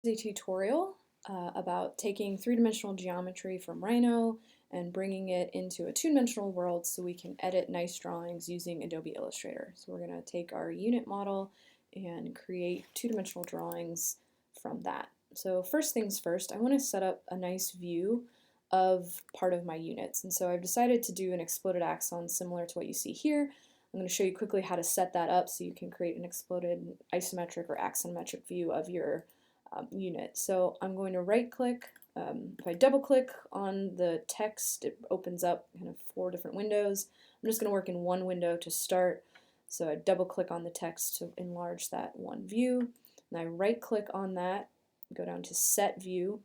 A tutorial about taking three-dimensional geometry from Rhino and bringing it into a two-dimensional world so we can edit nice drawings using Adobe Illustrator. So we're going to take our unit model and create two-dimensional drawings from that. So first things first, I want to set up a nice view of part of my units. And so I've decided to do an exploded axon similar to what you see here. I'm going to show you quickly how to set that up so you can create an exploded isometric or axonometric view of your unit. So I'm going to right click. If I double click on the text, it opens up kind of 4 different windows. I'm just going to work in one window to start. So I double click on the text to enlarge that one view. And I right click on that, go down to set view.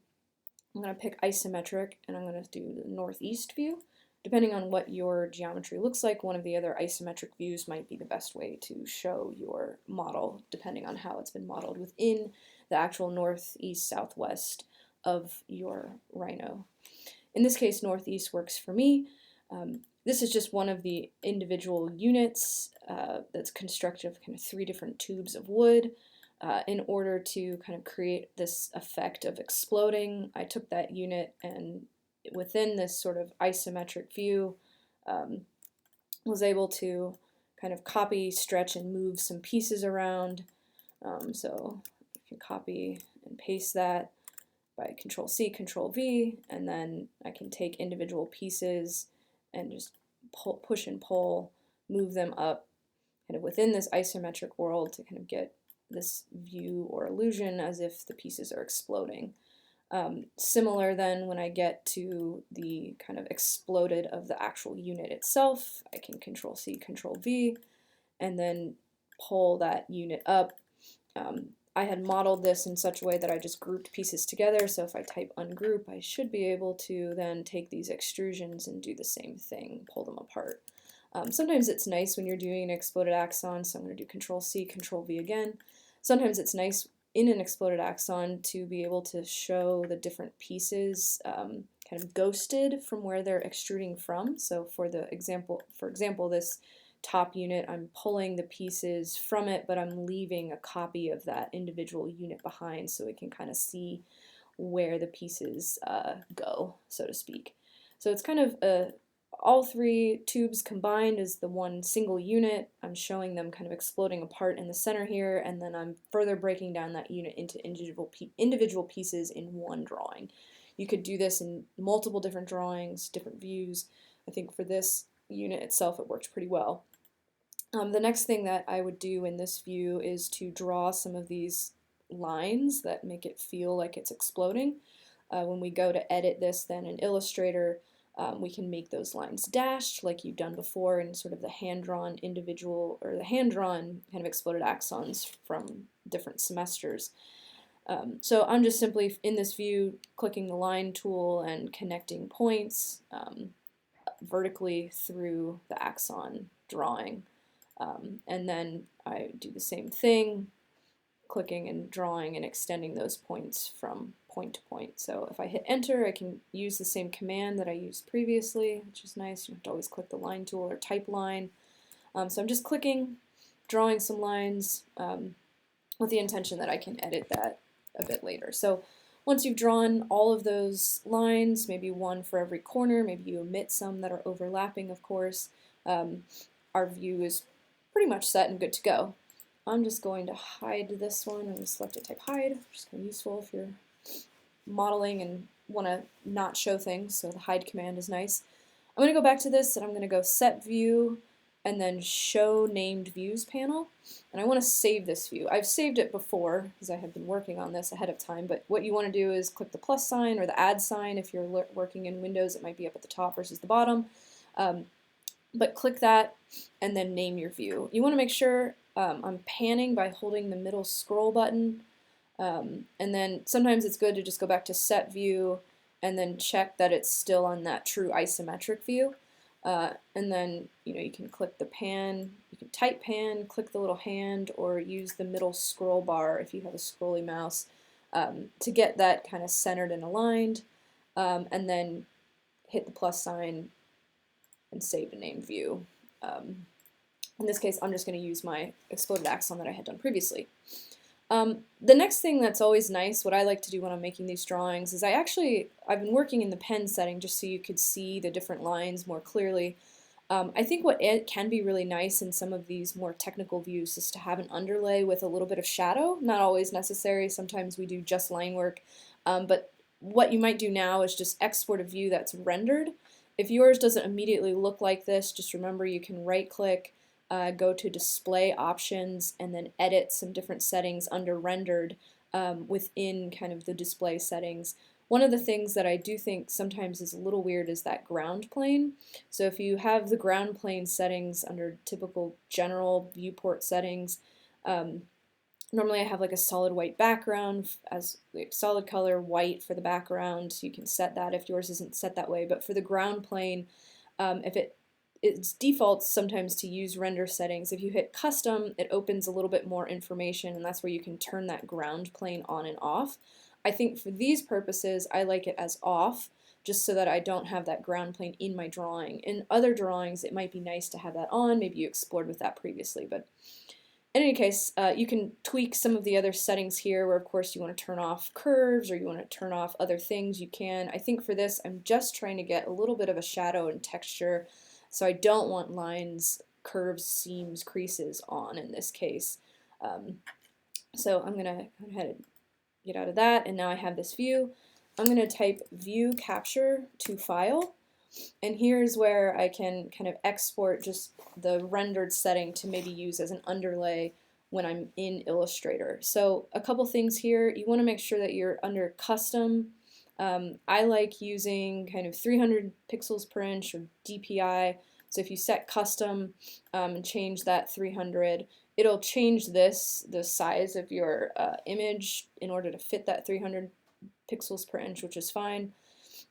I'm going to pick isometric and I'm going to do the northeast view. Depending on what your geometry looks like, one of the other isometric views might be the best way to show your model, depending on how it's been modeled within the actual northeast southwest of your Rhino. In this case, northeast works for me. This is just one of the individual units that's constructed of kind of 3 different tubes of wood. In order to kind of create this effect of exploding, I took that unit and within this sort of isometric view, was able to kind of copy, stretch, and move some pieces around. So you can copy and paste that by Control C, Control V, and then I can take individual pieces and just push and pull, move them up kind of within this isometric world to kind of get this view or illusion as if the pieces are exploding. Similar then when I get to the kind of exploded of the actual unit itself, I can Control C, Control V, and then pull that unit up. I had modeled this in such a way that I just grouped pieces together, so if I type ungroup, I should be able to then take these extrusions and do the same thing, pull them apart. Sometimes it's nice when you're doing an exploded axon, so I'm going to do Control C, Control V again. Sometimes it's nice in an exploded axon to be able to show the different pieces kind of ghosted from where they're extruding from. So for example, this top unit, I'm pulling the pieces from it, but I'm leaving a copy of that individual unit behind so we can kind of see where the pieces go, so to speak. So it's kind of all 3 tubes combined is the one single unit. I'm showing them kind of exploding apart in the center here, and then I'm further breaking down that unit into individual pieces in one drawing. You could do this in multiple different drawings, different views. I think for this unit itself it worked pretty well. The next thing that I would do in this view is to draw some of these lines that make it feel like it's exploding. When we go to edit this then in Illustrator, we can make those lines dashed like you've done before in sort of the hand-drawn individual or the hand-drawn kind of exploded axons from different semesters. So I'm just simply in this view clicking the line tool and connecting points vertically through the axon drawing. And then I do the same thing, clicking and drawing and extending those points from point to point. So if I hit enter, I can use the same command that I used previously, which is nice. You don't have to always click the line tool or type line. So I'm just clicking, drawing some lines with the intention that I can edit that a bit later. So once you've drawn all of those lines, maybe one for every corner, maybe you omit some that are overlapping, of course, our view is pretty much set and good to go. I'm just going to hide this one. I'm going to select it, type hide, which is kind of useful if you're modeling and want to not show things, so the hide command is nice. I'm going to go back to this and I'm going to go set view and then show named views panel, and I want to save this view. I've saved it before because I have been working on this ahead of time, but what you want to do is click the plus sign or the add sign. If you're working in Windows, it might be up at the top versus the bottom. But click that and then name your view. You want to make sure I'm panning by holding the middle scroll button, and then sometimes it's good to just go back to set view and then check that it's still on that true isometric view. And then you can click the pan, you can type pan, click the little hand, or use the middle scroll bar if you have a scrolly mouse to get that kind of centered and aligned, and then hit the plus sign and save a name view. In this case, I'm just going to use my exploded axon that I had done previously. The next thing that's always nice, what I like to do when I'm making these drawings, is I've been working in the pen setting just so you could see the different lines more clearly. I think what it can be really nice in some of these more technical views is to have an underlay with a little bit of shadow. Not always necessary. Sometimes we do just line work. But what you might do now is just export a view that's rendered. If yours doesn't immediately look like this, just remember you can right click, go to display options, and then edit some different settings under rendered within kind of the display settings. One of the things that I do think sometimes is a little weird is that ground plane. So if you have the ground plane settings under typical general viewport settings, normally I have like a solid white background as like solid color white for the background. So you can set that if yours isn't set that way. But for the ground plane, if it's defaults sometimes to use render settings. If you hit custom, it opens a little bit more information, and that's where you can turn that ground plane on and off. I think for these purposes, I like it as off, just so that I don't have that ground plane in my drawing. In other drawings, it might be nice to have that on. Maybe you explored with that previously, but in any case, you can tweak some of the other settings here where, of course, you want to turn off curves or you want to turn off other things, you can. I think for this, I'm just trying to get a little bit of a shadow and texture, so I don't want lines, curves, seams, creases on in this case. So I'm going to go ahead and get out of that, and now I have this view. I'm going to type view capture to file. And here's where I can kind of export just the rendered setting to maybe use as an underlay when I'm in Illustrator. So a couple things here. You want to make sure that you're under custom. I like using kind of 300 pixels per inch or DPI. So if you set custom and change that 300, it'll change the size of your image in order to fit that 300 pixels per inch, which is fine.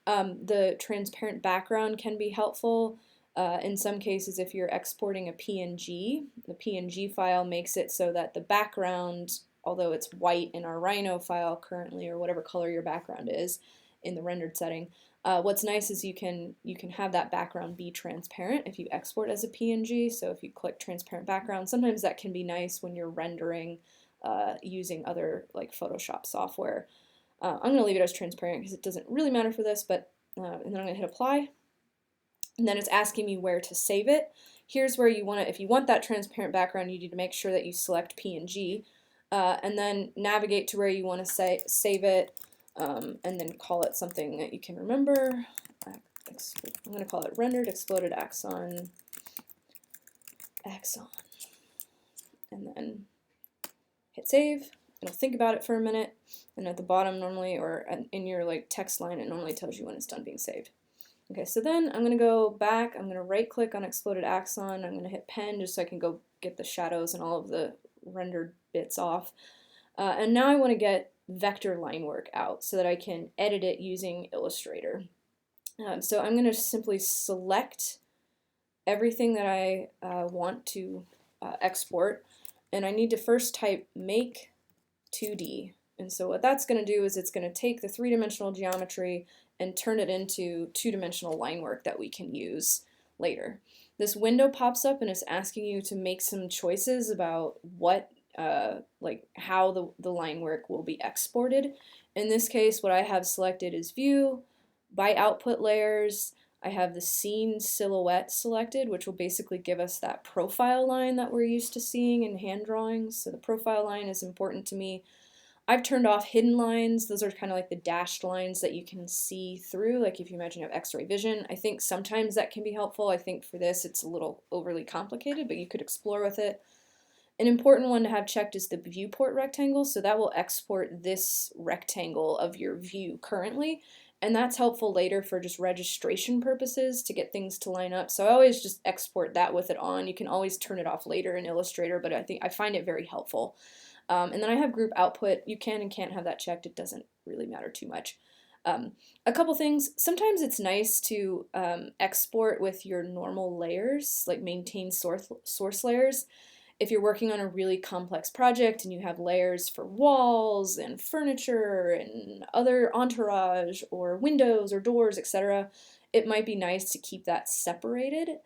The transparent background can be helpful. In some cases, if you're exporting a PNG, the PNG file makes it so that the background, although it's white in our Rhino file currently, or whatever color your background is in the rendered setting, what's nice is you can have that background be transparent if you export as a PNG. So if you click transparent background, sometimes that can be nice when you're rendering using other like Photoshop software. I'm going to leave it as transparent because it doesn't really matter for this, but and then I'm going to hit apply. And then it's asking me where to save it. Here's where you want to, if you want that transparent background, you need to make sure that you select PNG, and then navigate to where you want to save it, and then call it something that you can remember. I'm going to call it rendered exploded axon, and then hit save. It'll think about it for a minute, and at the bottom normally, or in your like text line, it normally tells you when it's done being saved. Okay, so then I'm going to go back, I'm going to right click on exploded axon, I'm going to hit pen just so I can go get the shadows and all of the rendered bits off. And now I want to get vector line work out so that I can edit it using Illustrator. So I'm going to simply select everything that I want to export, and I need to first type make 2D. And so what that's going to do is it's going to take the three-dimensional geometry and turn it into two-dimensional line work that we can use later. This window pops up and it's asking you to make some choices about what, like how the line work will be exported. In this case, what I have selected is view, by output layers. I have the scene silhouette selected, which will basically give us that profile line that we're used to seeing in hand drawings. So the profile line is important to me. I've turned off hidden lines. Those are kind of like the dashed lines that you can see through, like if you imagine you have x-ray vision. I think sometimes that can be helpful. I think for this it's a little overly complicated, but you could explore with it. An important one to have checked is the viewport rectangle, so that will export this rectangle of your view currently, and that's helpful later for just registration purposes to get things to line up. So I always just export that with it on. You can always turn it off later in Illustrator, but I find it very helpful. And then I have group output. You can and can't have that checked. It doesn't really matter too much. A couple things. Sometimes it's nice to export with your normal layers, like maintain source layers. If you're working on a really complex project and you have layers for walls and furniture and other entourage or windows or doors, etc., it might be nice to keep that separated.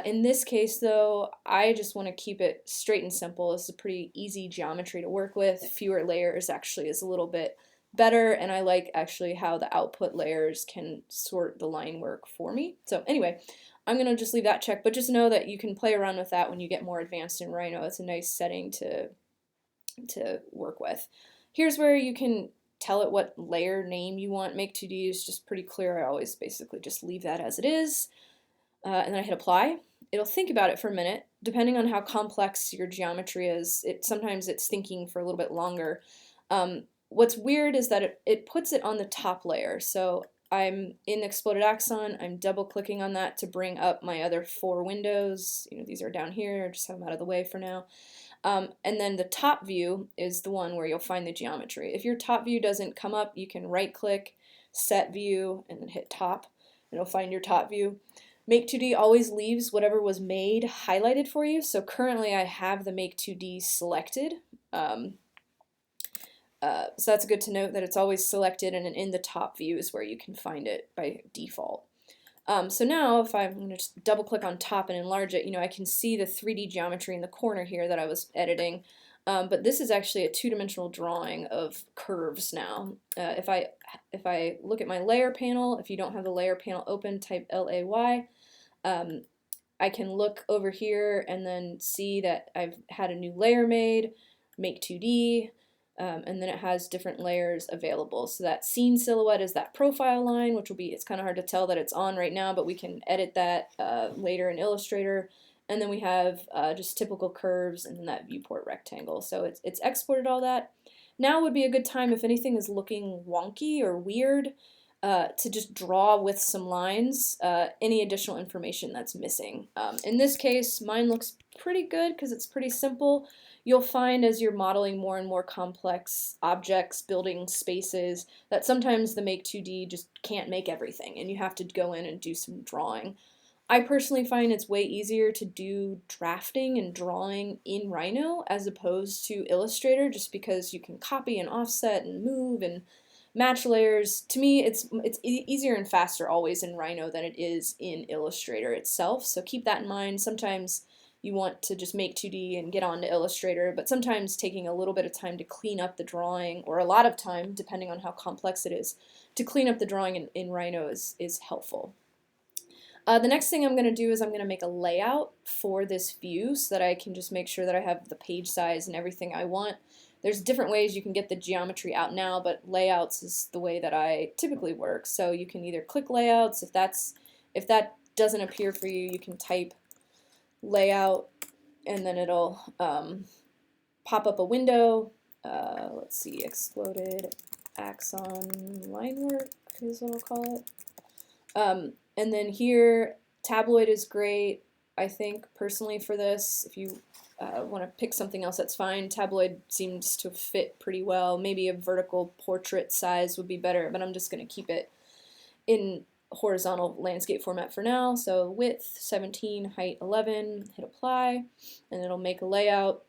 In this case, though, I just want to keep it straight and simple. It's a pretty easy geometry to work with. Fewer layers actually is a little bit better, and I like actually how the output layers can sort the line work for me. So anyway, I'm going to just leave that checked, but just know that you can play around with that when you get more advanced in Rhino. It's a nice setting to work with. Here's where you can tell it what layer name you want. Make 2D is just pretty clear. I always basically just leave that as it is. And then I hit apply. It'll think about it for a minute. Depending on how complex your geometry is, sometimes it's thinking for a little bit longer. What's weird is that it puts it on the top layer. So I'm in Exploded Axon. I'm double clicking on that to bring up my other 4 windows. These are down here. Just have them out of the way for now. And then the top view is the one where you'll find the geometry. If your top view doesn't come up, you can right click, set view, and then hit top. It'll find your top view. Make 2D always leaves whatever was made highlighted for you. So currently I have the Make 2D selected. So that's good to note that it's always selected, and in the top view is where you can find it by default. So now if I'm going to just double click on top and enlarge it, I can see the 3D geometry in the corner here that I was editing. But this is actually a 2-dimensional drawing of curves now. If I look at my layer panel, if you don't have the layer panel open, type LAY. I can look over here and then see that I've had a new layer made, Make 2D, and then it has different layers available. So that scene silhouette is that profile line, which will be, it's kind of hard to tell that it's on right now, but we can edit that later in Illustrator. And then we have just typical curves and then that viewport rectangle. So it's exported all that. Now would be a good time, if anything is looking wonky or weird, to just draw with some lines any additional information that's missing. In this case, mine looks pretty good because it's pretty simple. You'll find as you're modeling more and more complex objects, building spaces, that sometimes the Make 2D just can't make everything, and you have to go in and do some drawing. I personally find it's way easier to do drafting and drawing in Rhino as opposed to Illustrator, just because you can copy and offset and move and match layers. To me, it's easier and faster always in Rhino than it is in Illustrator itself, so keep that in mind. Sometimes you want to just make 2D and get on to Illustrator, but sometimes taking a little bit of time to clean up the drawing, or a lot of time, depending on how complex it is, to clean up the drawing in Rhino is helpful. The next thing I'm going to do is I'm going to make a layout for this view so that I can just make sure that I have the page size and everything I want. There's different ways you can get the geometry out now, but layouts is the way that I typically work. So you can either click layouts. If that doesn't appear for you, you can type layout and then it'll pop up a window. Let's see, Exploded Axon linework is what I'll call it. And then here, tabloid is great, I think, personally for this. If you want to pick something else, that's fine. Tabloid seems to fit pretty well. Maybe a vertical portrait size would be better, but I'm just going to keep it in horizontal landscape format for now. So width 17, height 11, hit apply, and it'll make a layout.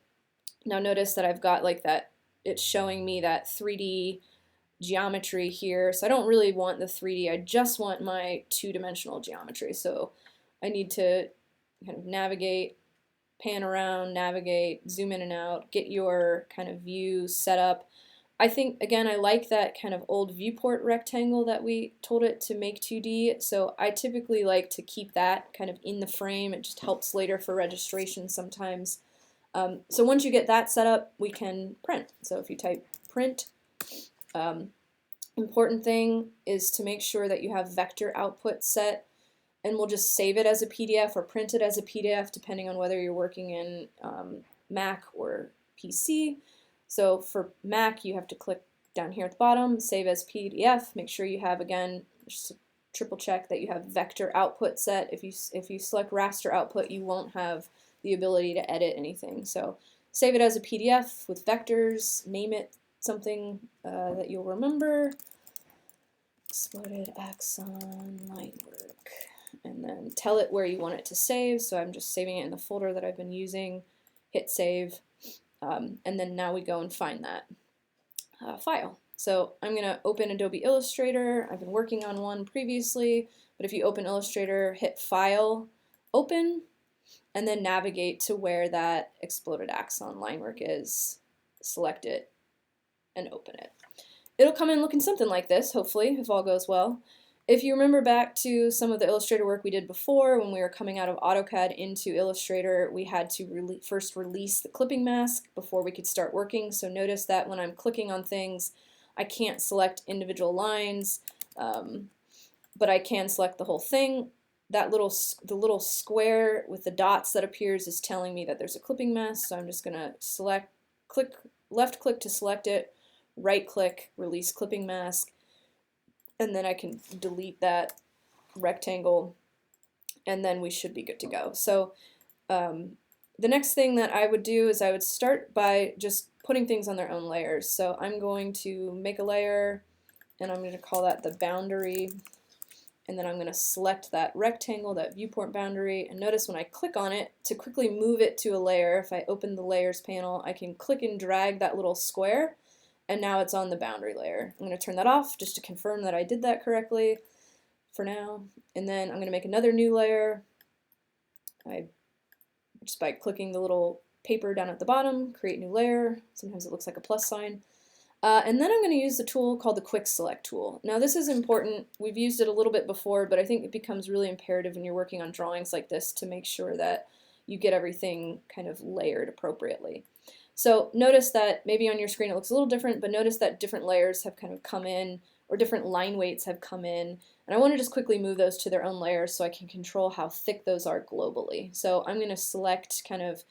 Now notice that I've got like that, it's showing me that 3D geometry here, so I don't really want the 3D, I just want my 2-dimensional geometry. So I need to kind of navigate, pan around, navigate, zoom in and out, get your kind of view set up. I think, again, I like that kind of old viewport rectangle that we told it to make 2D, so I typically like to keep that kind of in the frame. It just helps later for registration sometimes. So once you get that set up, we can print. So if you type print, important thing is to make sure that you have vector output set, and we'll just save it as a PDF or print it as a PDF depending on whether you're working in Mac or PC. So for Mac, you have to click down here at the bottom, save as PDF. Make sure you have, again, just triple check that you have vector output set. If you select raster output, you won't have the ability to edit anything. So save it as a PDF with vectors, name it something that you'll remember. Exploded Axon linework. And then tell it where you want it to save. So I'm just saving it in the folder that I've been using. Hit save. And then now we go and find that file. So I'm going to open Adobe Illustrator. I've been working on one previously, but if you open Illustrator, hit File, Open, and then navigate to where that exploded axon line work is, select it, and open it. It'll come in looking something like this, hopefully, if all goes well. If you remember back to some of the Illustrator work we did before, when we were coming out of AutoCAD into Illustrator, we had to first release the clipping mask before we could start working. So notice that when I'm clicking on things, I can't select individual lines, but I can select the whole thing. The little square with the dots that appears is telling me that there's a clipping mask, so I'm just going to left click to select it, right click, release clipping mask, and then I can delete that rectangle, and then we should be good to go. So the next thing that I would do is I would start by just putting things on their own layers. So I'm going to make a layer, and I'm going to call that the boundary, and then I'm going to select that rectangle, that viewport boundary, and notice when I click on it, to quickly move it to a layer, if I open the layers panel, I can click and drag that little square, and now it's on the boundary layer. I'm going to turn that off just to confirm that I did that correctly for now, and then I'm going to make another new layer. Just by clicking the little paper down at the bottom, create new layer. Sometimes it looks like a plus sign. And then I'm going to use the tool called the Quick Select tool. Now this is important. We've used it a little bit before, but I think it becomes really imperative when you're working on drawings like this to make sure that you get everything kind of layered appropriately. So notice that maybe on your screen it looks a little different, but notice that different layers have kind of come in, or different line weights have come in, and I want to just quickly move those to their own layers so I can control how thick those are globally. So I'm going to select kind of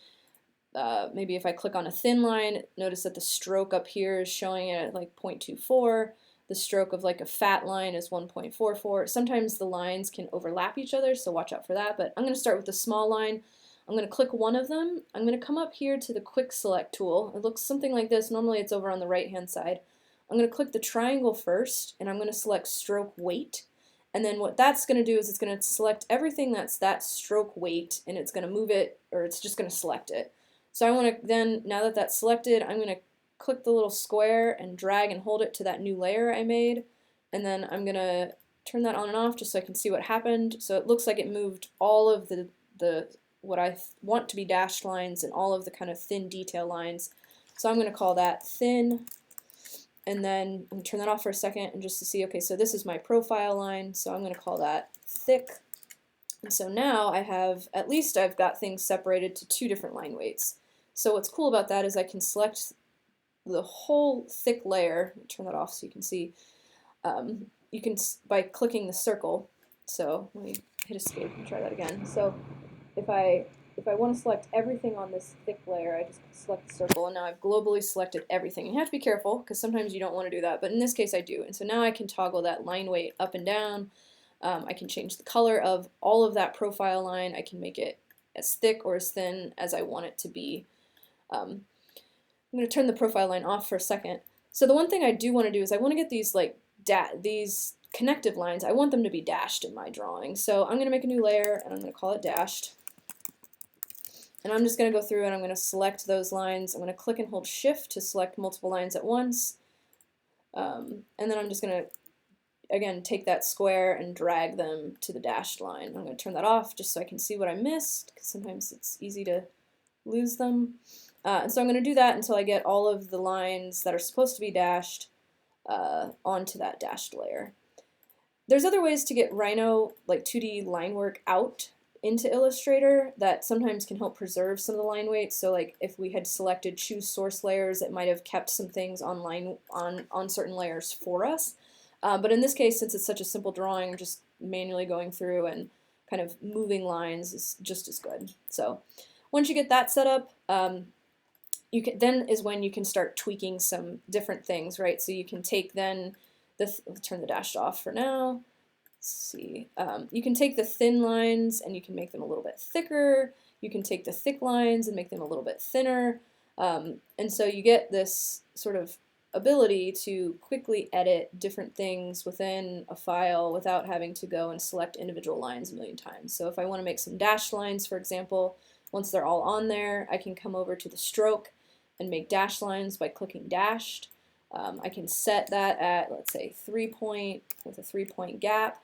maybe if I click on a thin line, notice that the stroke up here is showing it at like 0.24. The stroke of like a fat line is 1.44. Sometimes the lines can overlap each other, so watch out for that. But I'm going to start with the small line. I'm going to click one of them. I'm going to come up here to the Quick Select tool. It looks something like this. Normally it's over on the right-hand side. I'm going to click the triangle first, and I'm going to select Stroke Weight. And then what that's going to do is it's going to select everything that's that stroke weight, and it's going to move it, or it's just going to select it. So I want to then, now that that's selected, I'm going to click the little square and drag and hold it to that new layer I made, and then I'm going to turn that on and off just so I can see what happened. So it looks like it moved all of the what I want to be dashed lines and all of the kind of thin detail lines. So I'm going to call that thin, and then I'm going to turn that off for a second and just to see, okay, so this is my profile line, so I'm going to call that thick. And so now I have, at least I've got things separated to two different line weights. So what's cool about that is I can select the whole thick layer. Let me turn that off so you can see. You can, by clicking the circle, so let me hit escape and try that again. So if I want to select everything on this thick layer, I just select the circle, and now I've globally selected everything. You have to be careful because sometimes you don't want to do that, but in this case I do. And so now I can toggle that line weight up and down. I can change the color of all of that profile line. I can make it as thick or as thin as I want it to be. I'm going to turn the profile line off for a second. So the one thing I do want to do is I want to get these these connective lines. I want them to be dashed in my drawing. So I'm going to make a new layer, and I'm going to call it dashed. And I'm just going to go through and I'm going to select those lines. I'm going to click and hold shift to select multiple lines at once. And then I'm just going to, again, take that square and drag them to the dashed line. I'm going to turn that off just so I can see what I missed, because sometimes it's easy to lose them. And so I'm going to do that until I get all of the lines that are supposed to be dashed onto that dashed layer. There's other ways to get Rhino, like 2D line work, out into Illustrator that sometimes can help preserve some of the line weights. So like if we had selected choose source layers, it might have kept some things on certain layers for us. But in this case, since it's such a simple drawing, just manually going through and kind of moving lines is just as good. So once you get that set up, then is when you can start tweaking some different things, right? So you can take then, turn the dash off for now. Let's see. You can take the thin lines and you can make them a little bit thicker. You can take the thick lines and make them a little bit thinner. And so you get this sort of ability to quickly edit different things within a file without having to go and select individual lines a million times. So if I want to make some dashed lines, for example, once they're all on there, I can come over to the stroke and make dash lines by clicking dashed. I can set that at, let's say, 3-point with a 3-point gap.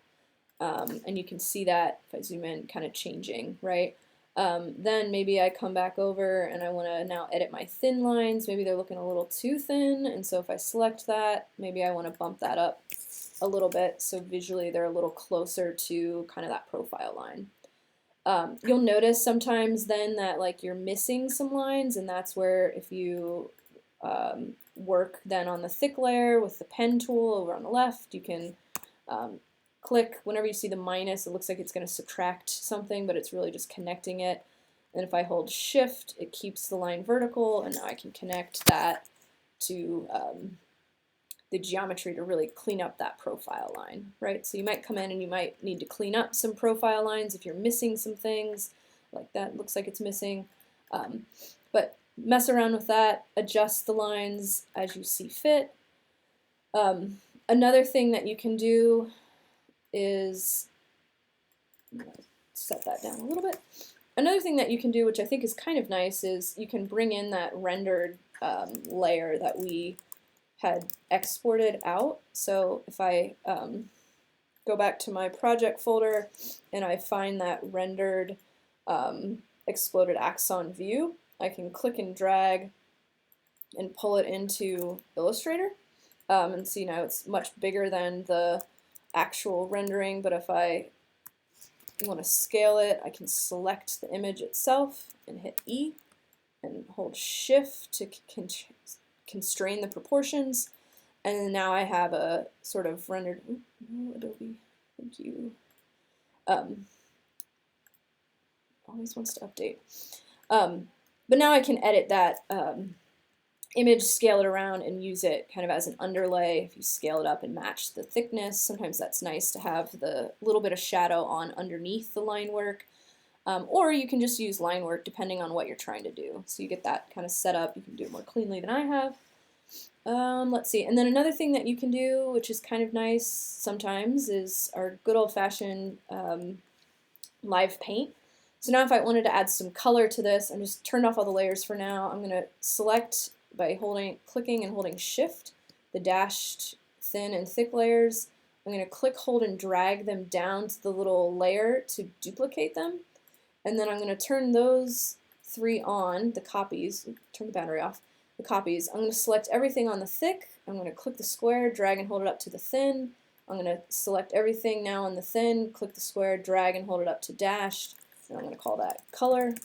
And you can see that, if I zoom in, kind of changing, right? Then maybe I come back over and I want to now edit my thin lines. Maybe they're looking a little too thin, and so if I select that, maybe I want to bump that up a little bit so visually they're a little closer to kind of that profile line. You'll notice sometimes then that like you're missing some lines, and that's where if you work then on the thick layer with the pen tool over on the left, you can click whenever you see the minus. It looks like it's going to subtract something, but it's really just connecting it. And if I hold shift, it keeps the line vertical, and now I can connect that to the geometry to really clean up that profile line, right? So you might come in and you might need to clean up some profile lines if you're missing some things, like that looks like it's missing. But mess around with that, adjust the lines as you see fit. Another thing that you can do is, I'm going to set that down a little bit. Another thing that you can do, which I think is kind of nice, is you can bring in that rendered layer that we had exported out. So if I go back to my project folder and I find that rendered exploded axon view, I can click and drag and pull it into Illustrator. And see now it's much bigger than the actual rendering, but if I want to scale it, I can select the image itself and hit E and hold shift to constrain the proportions, and then now I have a sort of rendered, no, Adobe, thank you, always wants to update, but now I can edit that image, scale it around, and use it kind of as an underlay. If you scale it up and match the thickness, sometimes that's nice to have the little bit of shadow on underneath the line work. Or you can just use line work depending on what you're trying to do. So you get that kind of set up. You can do it more cleanly than I have. Let's see. And then another thing that you can do, which is kind of nice sometimes, is our good old-fashioned live paint. So now if I wanted to add some color to this, I'm just turned off all the layers for now. I'm going to select by clicking and holding shift, the dashed thin and thick layers. I'm going to click, hold, and drag them down to the little layer to duplicate them. And then I'm going to turn those three on, the copies, turn the battery off, the copies. I'm going to select everything on the thick. I'm going to click the square, drag and hold it up to the thin. I'm going to select everything now on the thin, click the square, drag and hold it up to dashed. And I'm going to call that color.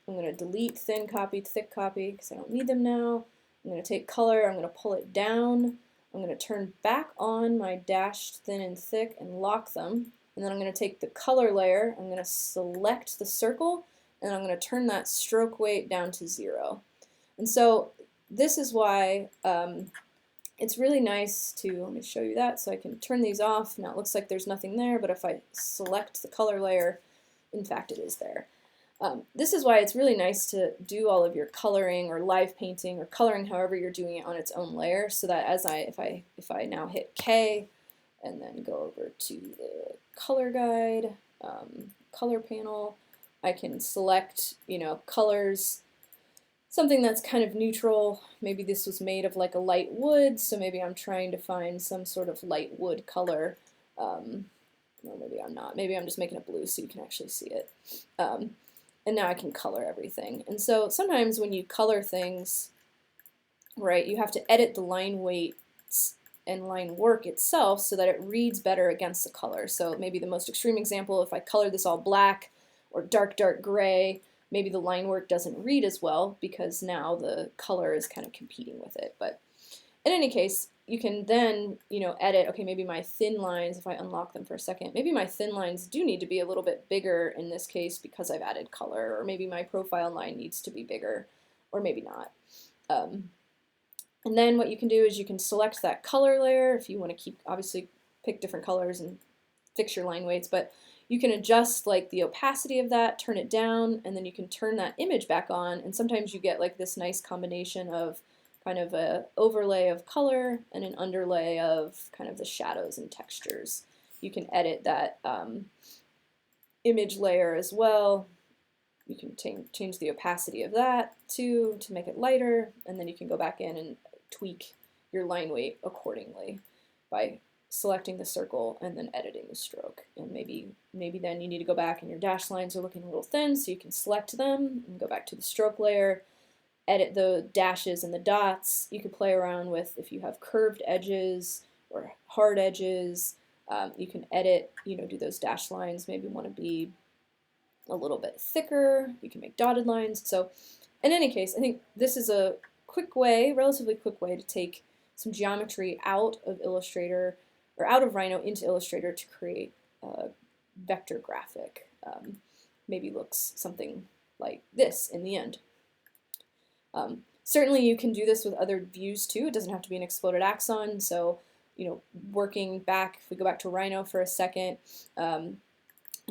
I'm going to delete thin copy, thick copy, because I don't need them now. I'm going to take color, I'm going to pull it down. I'm going to turn back on my dashed thin and thick and lock them. And then I'm going to take the color layer, I'm going to select the circle, and I'm going to turn that stroke weight down to 0. And so this is why it's really nice to, let me show you that, so I can turn these off. Now it looks like there's nothing there, but if I select the color layer, in fact it is there. This is why it's really nice to do all of your coloring or live painting or coloring however you're doing it on its own layer, so that as if I now hit K and then go over to the color guide, color panel, I can select, colors, something that's kind of neutral. Maybe this was made of like a light wood, so maybe I'm trying to find some sort of light wood color. Or maybe I'm not. Maybe I'm just making it blue so you can actually see it. And now I can color everything. And so sometimes when you color things, right, you have to edit the line weights and line work itself so that it reads better against the color. So maybe the most extreme example, if I color this all black or dark gray, maybe the line work doesn't read as well because now the color is kind of competing with it. But in any case, you can then, edit, okay, maybe my thin lines, if I unlock them for a second, maybe my thin lines do need to be a little bit bigger in this case because I've added color, or maybe my profile line needs to be bigger, or maybe not. And then what you can do is you can select that color layer if you want to obviously pick different colors and fix your line weights, but you can adjust like the opacity of that, turn it down, and then you can turn that image back on, and sometimes you get like this nice combination of kind of an overlay of color and an underlay of kind of the shadows and textures. You can edit that image layer as well. You can change the opacity of that too to make it lighter, and then you can go back in and tweak your line weight accordingly by selecting the circle and then editing the stroke. And maybe then you need to go back and your dash lines are looking a little thin, so you can select them and go back to the stroke layer, edit the dashes and the dots. You could play around with if you have curved edges or hard edges. You can edit, do those dash lines, maybe want to be a little bit thicker. You can make dotted lines. So in any case, I think this is a quick way, relatively quick way to take some geometry out of Illustrator or out of Rhino into Illustrator to create a vector graphic. Maybe looks something like this in the end. Certainly you can do this with other views too. It doesn't have to be an exploded axon. So, working back, if we go back to Rhino for a second, and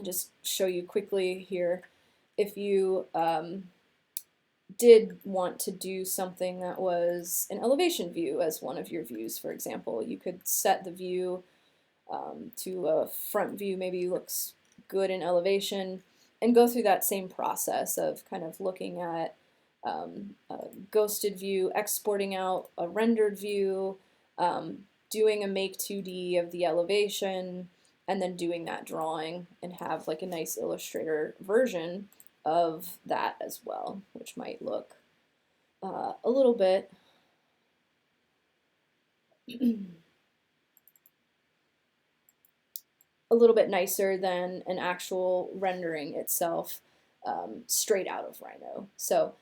just show you quickly here, if you did want to do something that was an elevation view as one of your views, for example, you could set the view to a front view, maybe looks good in elevation, and go through that same process of kind of looking at a ghosted view, exporting out a rendered view, doing a make 2D of the elevation, and then doing that drawing and have like a nice Illustrator version of that as well, which might look a little bit nicer than an actual rendering itself straight out of Rhino. So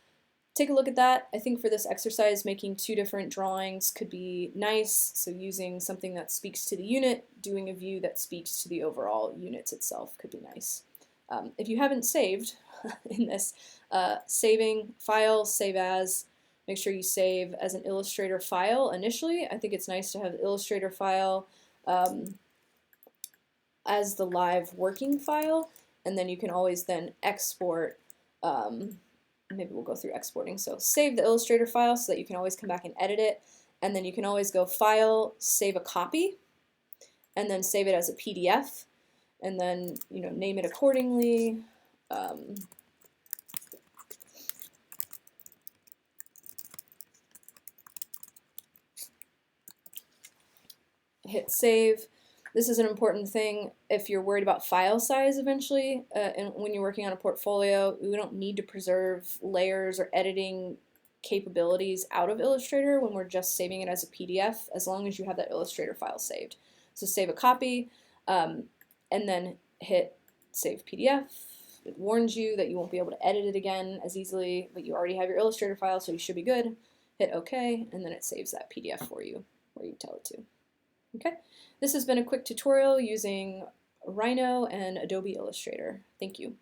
take a look at that. I think for this exercise, making two different drawings could be nice. So using something that speaks to the unit, doing a view that speaks to the overall units itself could be nice. If you haven't saved in this, saving file, save as, make sure you save as an Illustrator file initially. I think it's nice to have the Illustrator file as the live working file, and then you can always then export. Maybe we'll go through exporting. So save the Illustrator file so that you can always come back and edit it, and then you can always go File, Save a Copy, and then save it as a PDF, and then name it accordingly. Hit save. This is an important thing if you're worried about file size eventually, and when you're working on a portfolio. We don't need to preserve layers or editing capabilities out of Illustrator when we're just saving it as a PDF, as long as you have that Illustrator file saved. So save a copy, and then hit Save PDF. It warns you that you won't be able to edit it again as easily, but you already have your Illustrator file, so you should be good. Hit OK, and then it saves that PDF for you where you tell it to. Okay, this has been a quick tutorial using Rhino and Adobe Illustrator. Thank you.